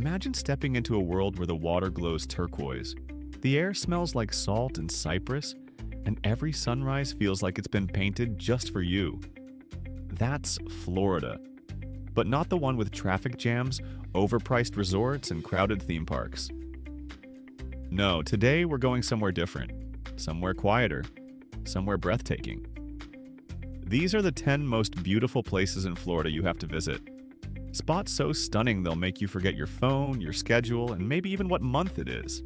Imagine stepping into a world where the water glows turquoise. The air smells like salt and cypress, and every sunrise feels like it's been painted just for you. That's Florida. But not the one with traffic jams, overpriced resorts, and crowded theme parks. No, today we're going somewhere different. Somewhere quieter. Somewhere breathtaking. These are the 10 most beautiful places in Florida you have to visit. Spots so stunning they'll make you forget your phone, your schedule, and maybe even what month it is.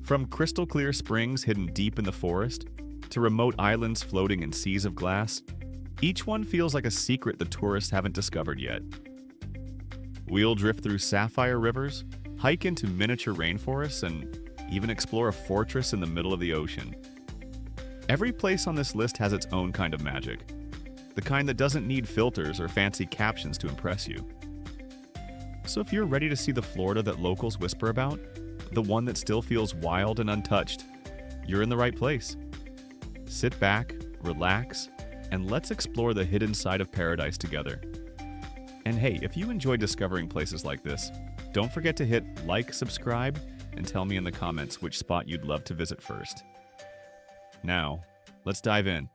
From crystal clear springs hidden deep in the forest, to remote islands floating in seas of glass, each one feels like a secret the tourists haven't discovered yet. We'll drift through sapphire rivers, hike into miniature rainforests, and even explore a fortress in the middle of the ocean. Every place on this list has its own kind of magic. The kind that doesn't need filters or fancy captions to impress you. So if you're ready to see the Florida that locals whisper about, the one that still feels wild and untouched, you're in the right place. Sit back, relax, and let's explore the hidden side of paradise together. And hey, if you enjoy discovering places like this, don't forget to hit like, subscribe, and tell me in the comments which spot you'd love to visit first. Now, let's dive in.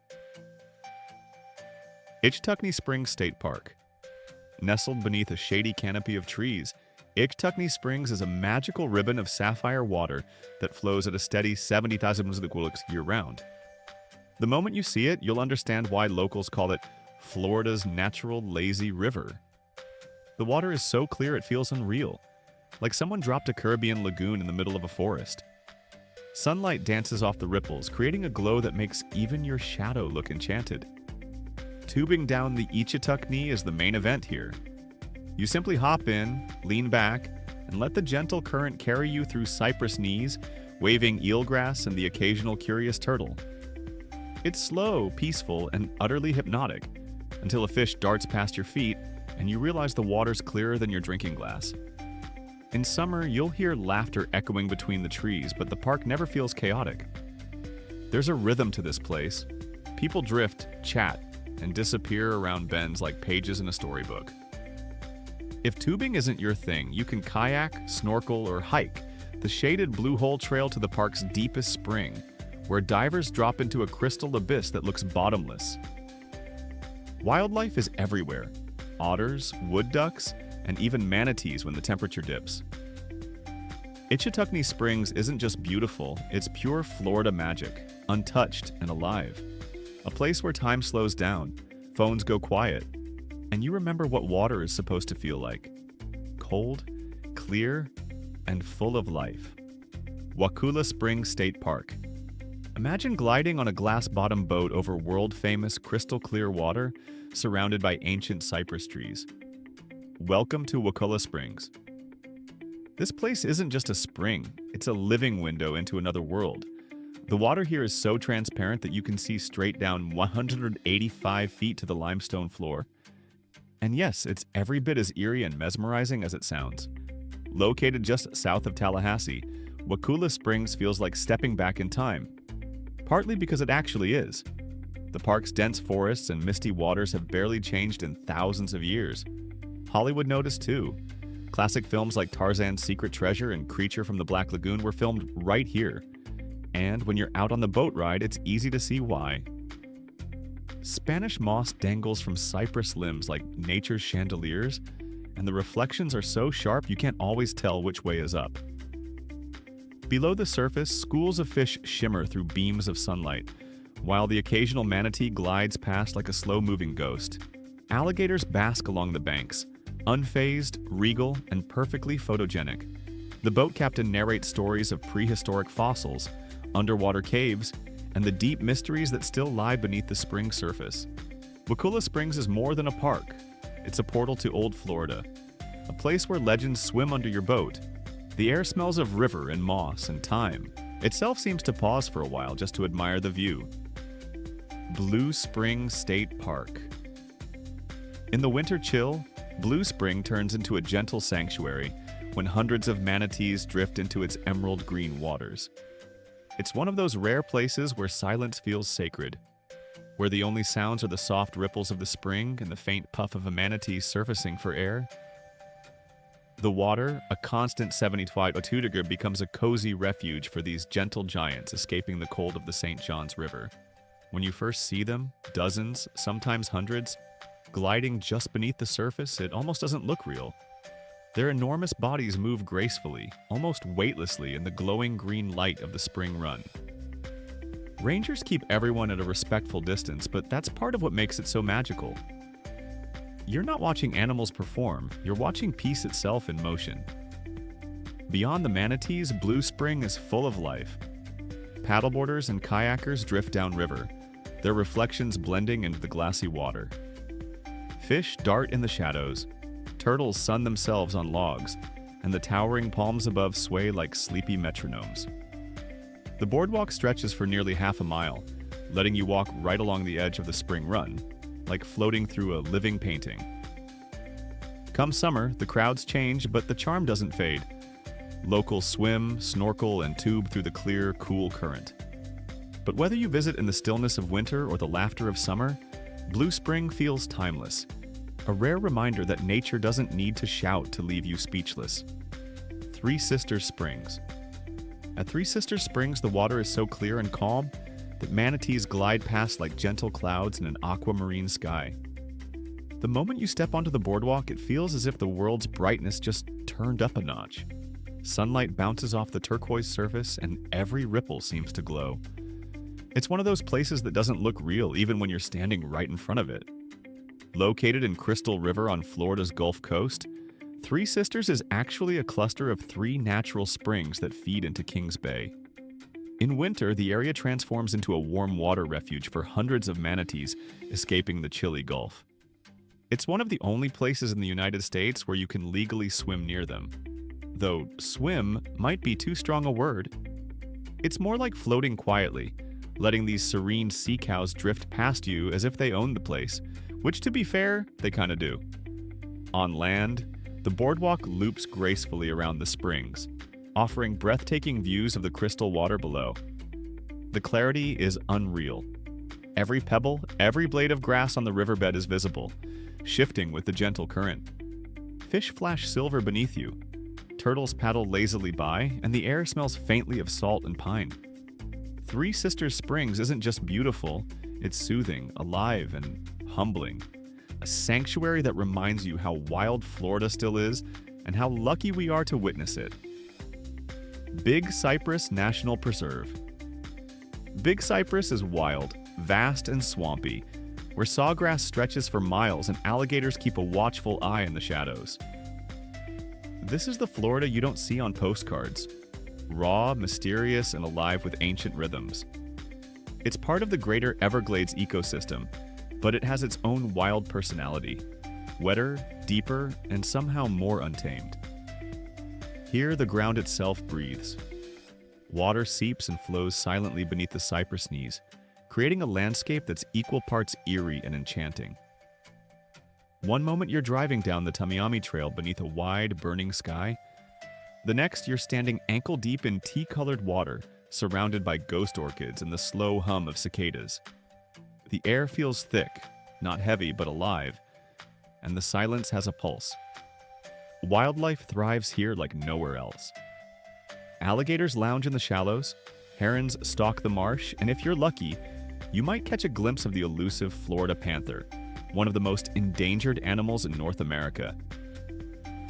Ichetucknee Springs State Park. Nestled beneath a shady canopy of trees, Ichetucknee Springs is a magical ribbon of sapphire water that flows at a steady 70,000 Wakulla year-round. The moment you see it, you'll understand why locals call it Florida's natural lazy river. The water is so clear it feels unreal, like someone dropped a Caribbean lagoon in the middle of a forest. Sunlight dances off the ripples, creating a glow that makes even your shadow look enchanted. Tubing down the Ichetucknee is the main event here. You simply hop in, lean back, and let the gentle current carry you through cypress knees, waving eelgrass and the occasional curious turtle. It's slow, peaceful, and utterly hypnotic, until a fish darts past your feet and you realize the water's clearer than your drinking glass. In summer, you'll hear laughter echoing between the trees, but the park never feels chaotic. There's a rhythm to this place. People drift, chat, and disappear around bends like pages in a storybook. If tubing isn't your thing, you can kayak, snorkel, or hike the shaded Blue Hole Trail to the park's deepest spring, where divers drop into a crystal abyss that looks bottomless. Wildlife is everywhere. Otters, wood ducks, and even manatees when the temperature dips. Ichetucknee Springs isn't just beautiful, it's pure Florida magic, untouched and alive. A place where time slows down, phones go quiet, and you remember what water is supposed to feel like. Cold, clear, and full of life. Wakulla Springs State Park. Imagine gliding on a glass-bottom boat over world-famous crystal-clear water surrounded by ancient cypress trees. Welcome to Wakulla Springs. This place isn't just a spring, it's a living window into another world. The water here is so transparent that you can see straight down 185 feet to the limestone floor. And yes, it's every bit as eerie and mesmerizing as it sounds. Located just south of Tallahassee, Wakulla Springs feels like stepping back in time. Partly because it actually is. The park's dense forests and misty waters have barely changed in thousands of years. Hollywood noticed too. Classic films like Tarzan's Secret Treasure and Creature from the Black Lagoon were filmed right here. And when you're out on the boat ride, it's easy to see why. Spanish moss dangles from cypress limbs like nature's chandeliers, and the reflections are so sharp you can't always tell which way is up. Below the surface, schools of fish shimmer through beams of sunlight, while the occasional manatee glides past like a slow-moving ghost. Alligators bask along the banks, unfazed, regal, and perfectly photogenic. The boat captain narrates stories of prehistoric fossils, underwater caves, and the deep mysteries that still lie beneath the spring surface. Wakulla Springs is more than a park. It's a portal to old Florida, a place where legends swim under your boat. The air smells of river and moss and time. Itself seems to pause for a while just to admire the view. Blue Spring State Park. In the winter chill, Blue Spring turns into a gentle sanctuary when hundreds of manatees drift into its emerald green waters. It's one of those rare places where silence feels sacred, where the only sounds are the soft ripples of the spring and the faint puff of a manatee surfacing for air. The water, a constant 70-foot Ichetucknee, becomes a cozy refuge for these gentle giants escaping the cold of the St. John's River. When you first see them, dozens, sometimes hundreds, gliding just beneath the surface, it almost doesn't look real. Their enormous bodies move gracefully, almost weightlessly in the glowing green light of the spring run. Rangers keep everyone at a respectful distance, but that's part of what makes it so magical. You're not watching animals perform, you're watching peace itself in motion. Beyond the manatees, Blue Spring is full of life. Paddleboarders and kayakers drift downriver, their reflections blending into the glassy water. Fish dart in the shadows, turtles sun themselves on logs, and the towering palms above sway like sleepy metronomes. The boardwalk stretches for nearly half a mile, letting you walk right along the edge of the spring run, like floating through a living painting. Come summer, the crowds change, but the charm doesn't fade. Locals swim, snorkel, and tube through the clear, cool current. But whether you visit in the stillness of winter or the laughter of summer, Blue Spring feels timeless. A rare reminder that nature doesn't need to shout to leave you speechless. Three Sisters Springs. At Three Sisters Springs, the water is so clear and calm that manatees glide past like gentle clouds in an aquamarine sky. The moment you step onto the boardwalk, it feels as if the world's brightness just turned up a notch. Sunlight bounces off the turquoise surface, and every ripple seems to glow. It's one of those places that doesn't look real even when you're standing right in front of it. Located in Crystal River on Florida's Gulf Coast, Three Sisters is actually a cluster of 3 natural springs that feed into Kings Bay. In winter, the area transforms into a warm water refuge for hundreds of manatees escaping the chilly Gulf. It's one of the only places in the United States where you can legally swim near them. Though swim might be too strong a word. It's more like floating quietly, letting these serene sea cows drift past you as if they owned the place, which, to be fair, they kinda do. On land, the boardwalk loops gracefully around the springs, offering breathtaking views of the crystal water below. The clarity is unreal. Every pebble, every blade of grass on the riverbed is visible, shifting with the gentle current. Fish flash silver beneath you. Turtles paddle lazily by, and the air smells faintly of salt and pine. Three Sisters Springs isn't just beautiful, it's soothing, alive, and humbling. A sanctuary that reminds you how wild Florida still is and how lucky we are to witness it. Big Cypress National Preserve. Big Cypress is wild, vast, and swampy, where sawgrass stretches for miles and alligators keep a watchful eye in the shadows. This is the Florida you don't see on postcards. Raw, mysterious, and alive with ancient rhythms. It's part of the greater Everglades ecosystem, but it has its own wild personality. Wetter, deeper, and somehow more untamed. Here, the ground itself breathes. Water seeps and flows silently beneath the cypress knees, creating a landscape that's equal parts eerie and enchanting. One moment you're driving down the Tamiami Trail beneath a wide, burning sky. The next, you're standing ankle-deep in tea-colored water, surrounded by ghost orchids and the slow hum of cicadas. The air feels thick, not heavy but alive, and the silence has a pulse. Wildlife thrives here like nowhere else. Alligators lounge in the shallows, herons stalk the marsh, and if you're lucky, you might catch a glimpse of the elusive Florida panther, one of the most endangered animals in North America.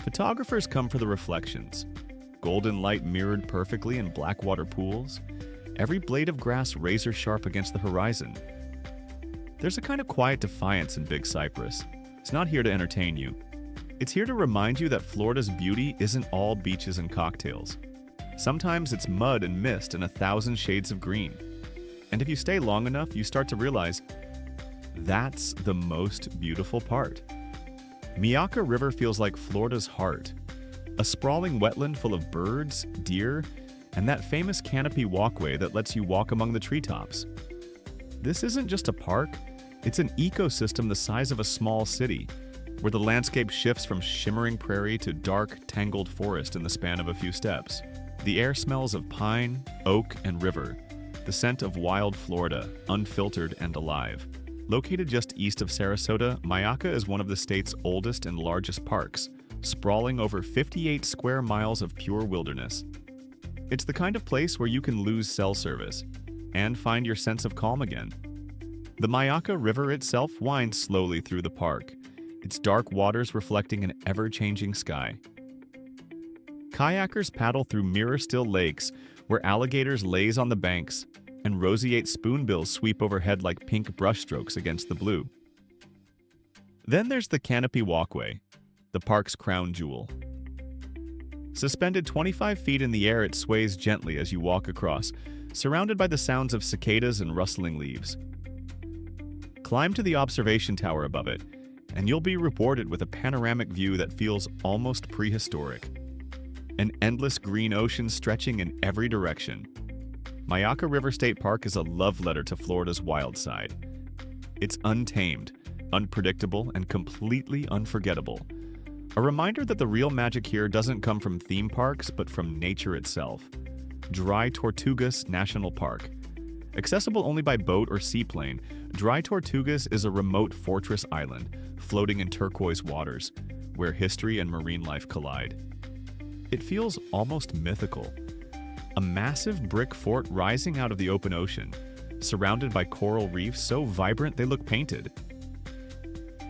Photographers come for the reflections. Golden light mirrored perfectly in blackwater pools, every blade of grass razor sharp against the horizon. There's a kind of quiet defiance in Big Cypress. It's not here to entertain you. It's here to remind you that Florida's beauty isn't all beaches and cocktails. Sometimes it's mud and mist and 1,000 shades of green. And if you stay long enough, you start to realize that's the most beautiful part. Myakka River feels like Florida's heart. A sprawling wetland full of birds, deer, and that famous canopy walkway that lets you walk among the treetops. This isn't just a park, it's an ecosystem the size of a small city, where the landscape shifts from shimmering prairie to dark, tangled forest in the span of a few steps. The air smells of pine, oak, and river, the scent of wild Florida, unfiltered and alive. Located just east of Sarasota, Myakka is one of the state's oldest and largest parks, sprawling over 58 square miles of pure wilderness. It's the kind of place where you can lose cell service and find your sense of calm again. The Myakka River itself winds slowly through the park, its dark waters reflecting an ever-changing sky. Kayakers paddle through mirror-still lakes where alligators laze on the banks and roseate spoonbills sweep overhead like pink brushstrokes against the blue. Then there's the Canopy Walkway, the park's crown jewel. Suspended 25 feet in the air, it sways gently as you walk across, surrounded by the sounds of cicadas and rustling leaves. Climb to the observation tower above it, and you'll be rewarded with a panoramic view that feels almost prehistoric. An endless green ocean stretching in every direction. Myakka River State Park is a love letter to Florida's wild side. It's untamed, unpredictable, and completely unforgettable. A reminder that the real magic here doesn't come from theme parks, but from nature itself. Dry Tortugas National Park. Accessible only by boat or seaplane, Dry Tortugas is a remote fortress island, floating in turquoise waters, where history and marine life collide. It feels almost mythical. A massive brick fort rising out of the open ocean, surrounded by coral reefs so vibrant they look painted.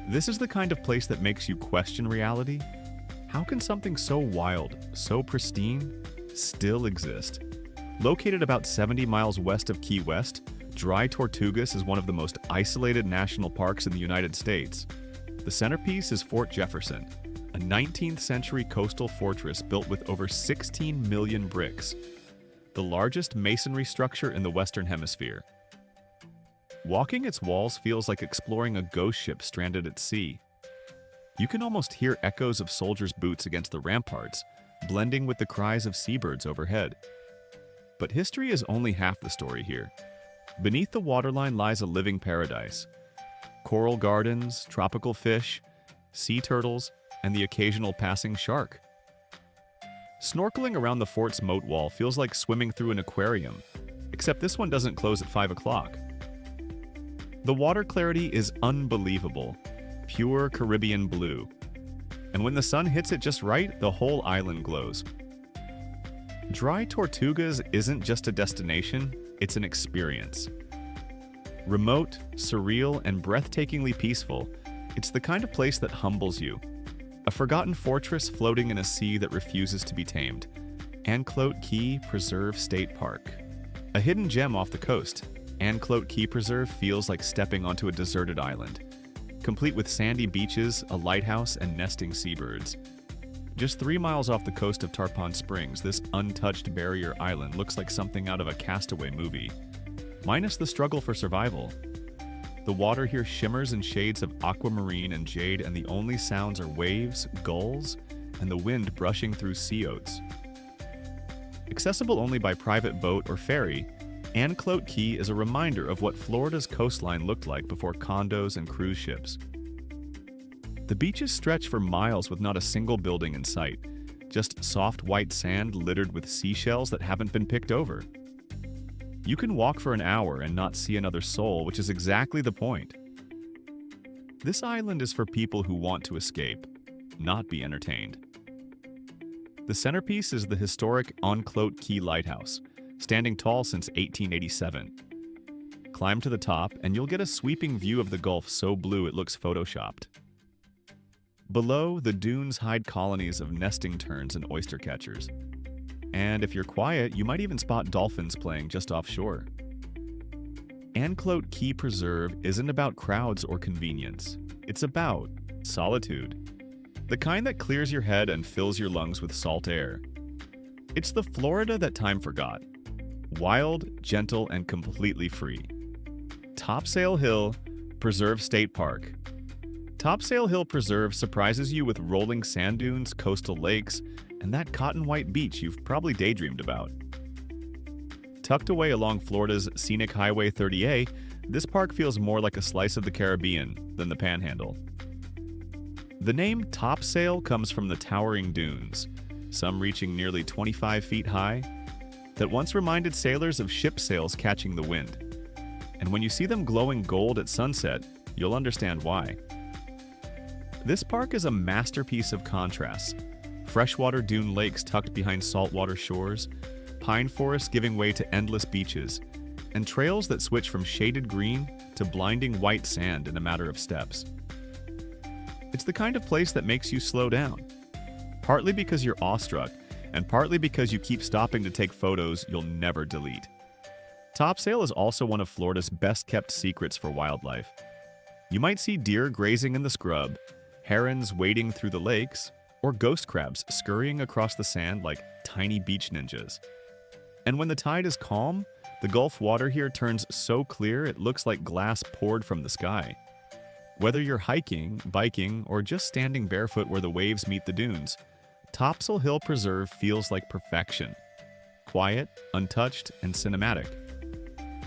This is the kind of place that makes you question reality. How can something so wild, so pristine, still exist? Located about 70 miles west of Key West, Dry Tortugas is one of the most isolated national parks in the United States. The centerpiece is Fort Jefferson, a 19th century coastal fortress built with over 16 million bricks, the largest masonry structure in the Western Hemisphere. Walking its walls feels like exploring a ghost ship stranded at sea. You can almost hear echoes of soldiers' boots against the ramparts, blending with the cries of seabirds overhead. But history is only half the story here. Beneath the waterline lies a living paradise. Coral gardens, tropical fish, sea turtles, and the occasional passing shark. Snorkeling around the fort's moat wall feels like swimming through an aquarium, except this one doesn't close at 5 o'clock. The water clarity is unbelievable, pure Caribbean blue. And when the sun hits it just right, the whole island glows. Dry Tortugas isn't just a destination, it's an experience. Remote, surreal, and breathtakingly peaceful, it's the kind of place that humbles you. A forgotten fortress floating in a sea that refuses to be tamed. Anclote Key Preserve State Park. A hidden gem off the coast, Anclote Key Preserve feels like stepping onto a deserted island, complete with sandy beaches, a lighthouse, and nesting seabirds. Just 3 miles off the coast of Topsail Springs, this untouched barrier island looks like something out of a castaway movie, minus the struggle for survival. The water here shimmers in shades of aquamarine and jade, and the only sounds are waves, gulls, and the wind brushing through sea oats. Accessible only by private boat or ferry, Anclote Key is a reminder of what Florida's coastline looked like before condos and cruise ships. The beaches stretch for miles with not a single building in sight, just soft white sand littered with seashells that haven't been picked over. You can walk for an hour and not see another soul, which is exactly the point. This island is for people who want to escape, not be entertained. The centerpiece is the historic Anclote Key Lighthouse, standing tall since 1887. Climb to the top and you'll get a sweeping view of the Gulf so blue it looks photoshopped. Below, the dunes hide colonies of nesting terns and oyster catchers. And if you're quiet, you might even spot dolphins playing just offshore. Anclote Key Preserve isn't about crowds or convenience. It's about solitude. The kind that clears your head and fills your lungs with salt air. It's the Florida that time forgot. Wild, gentle, and completely free. Topsail Hill Preserve State Park. Topsail Hill Preserve surprises you with rolling sand dunes, coastal lakes, and that cotton-white beach you've probably daydreamed about. Tucked away along Florida's scenic Highway 30A, this park feels more like a slice of the Caribbean than the Panhandle. The name Topsail comes from the towering dunes, some reaching nearly 25 feet high, that once reminded sailors of ship sails catching the wind. And when you see them glowing gold at sunset, you'll understand why. This park is a masterpiece of contrasts. Freshwater dune lakes tucked behind saltwater shores, pine forests giving way to endless beaches, and trails that switch from shaded green to blinding white sand in a matter of steps. It's the kind of place that makes you slow down, partly because you're awestruck, and partly because you keep stopping to take photos you'll never delete. Topsail is also one of Florida's best-kept secrets for wildlife. You might see deer grazing in the scrub, herons wading through the lakes, or ghost crabs scurrying across the sand like tiny beach ninjas. And when the tide is calm, the Gulf water here turns so clear it looks like glass poured from the sky. Whether you're hiking, biking, or just standing barefoot where the waves meet the dunes, Topsail Hill Preserve feels like perfection. Quiet, untouched, and cinematic.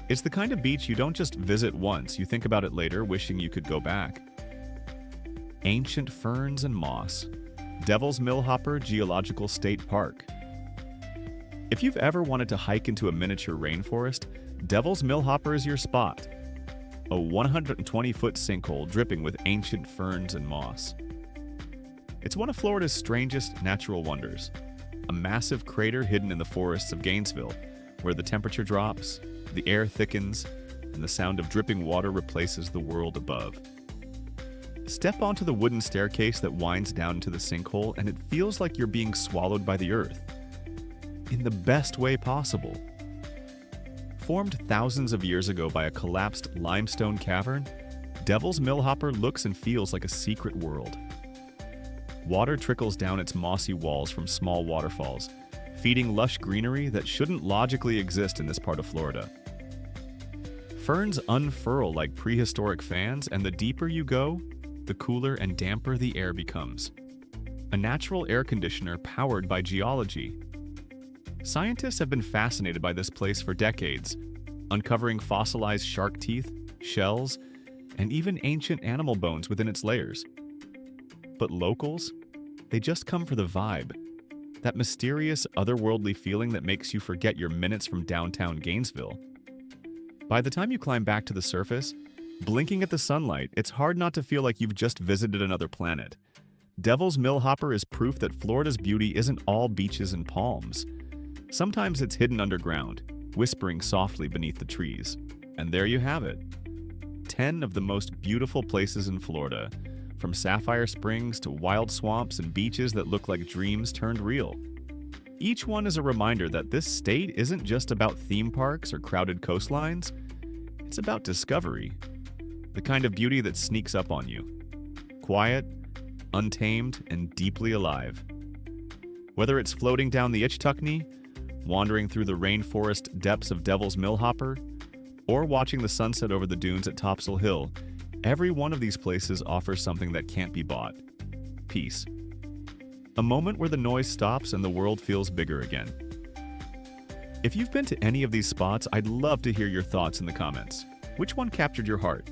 It's the kind of beach you don't just visit once, you think about it later, wishing you could go back. Ancient ferns and moss. Devil's Millhopper Geological State Park. If you've ever wanted to hike into a miniature rainforest, Devil's Millhopper is your spot. A 120-foot sinkhole dripping with ancient ferns and moss. It's one of Florida's strangest natural wonders. A massive crater hidden in the forests of Gainesville, where the temperature drops, the air thickens, and the sound of dripping water replaces the world above. Step onto the wooden staircase that winds down into the sinkhole, and it feels like you're being swallowed by the earth. In the best way possible. Formed thousands of years ago by a collapsed limestone cavern, Devil's Millhopper looks and feels like a secret world. Water trickles down its mossy walls from small waterfalls, feeding lush greenery that shouldn't logically exist in this part of Florida. Ferns unfurl like prehistoric fans, and the deeper you go, the cooler and damper the air becomes. A natural air conditioner powered by geology. Scientists have been fascinated by this place for decades, uncovering fossilized shark teeth, shells, and even ancient animal bones within its layers. But locals? They just come for the vibe. That mysterious, otherworldly feeling that makes you forget your minutes from downtown Gainesville. By the time you climb back to the surface, blinking at the sunlight, it's hard not to feel like you've just visited another planet. Devil's Millhopper is proof that Florida's beauty isn't all beaches and palms. Sometimes it's hidden underground, whispering softly beneath the trees. And there you have it. 10 of the most beautiful places in Florida, from sapphire springs to wild swamps and beaches that look like dreams turned real. Each one is a reminder that this state isn't just about theme parks or crowded coastlines. It's about discovery. The kind of beauty that sneaks up on you. Quiet, untamed, and deeply alive. Whether it's floating down the Ichetucknee, wandering through the rainforest depths of Devil's Millhopper, or watching the sunset over the dunes at Topsail Hill, every one of these places offers something that can't be bought. Peace. A moment where the noise stops and the world feels bigger again. If you've been to any of these spots, I'd love to hear your thoughts in the comments. Which one captured your heart?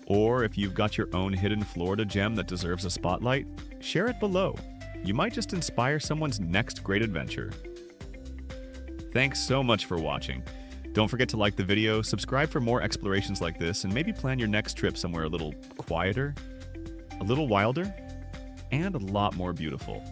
Or if you've got your own hidden Florida gem that deserves a spotlight, share it below. You might just inspire someone's next great adventure. Thanks so much for watching. Don't forget to like the video, subscribe for more explorations like this, and maybe plan your next trip somewhere a little quieter, a little wilder, and a lot more beautiful.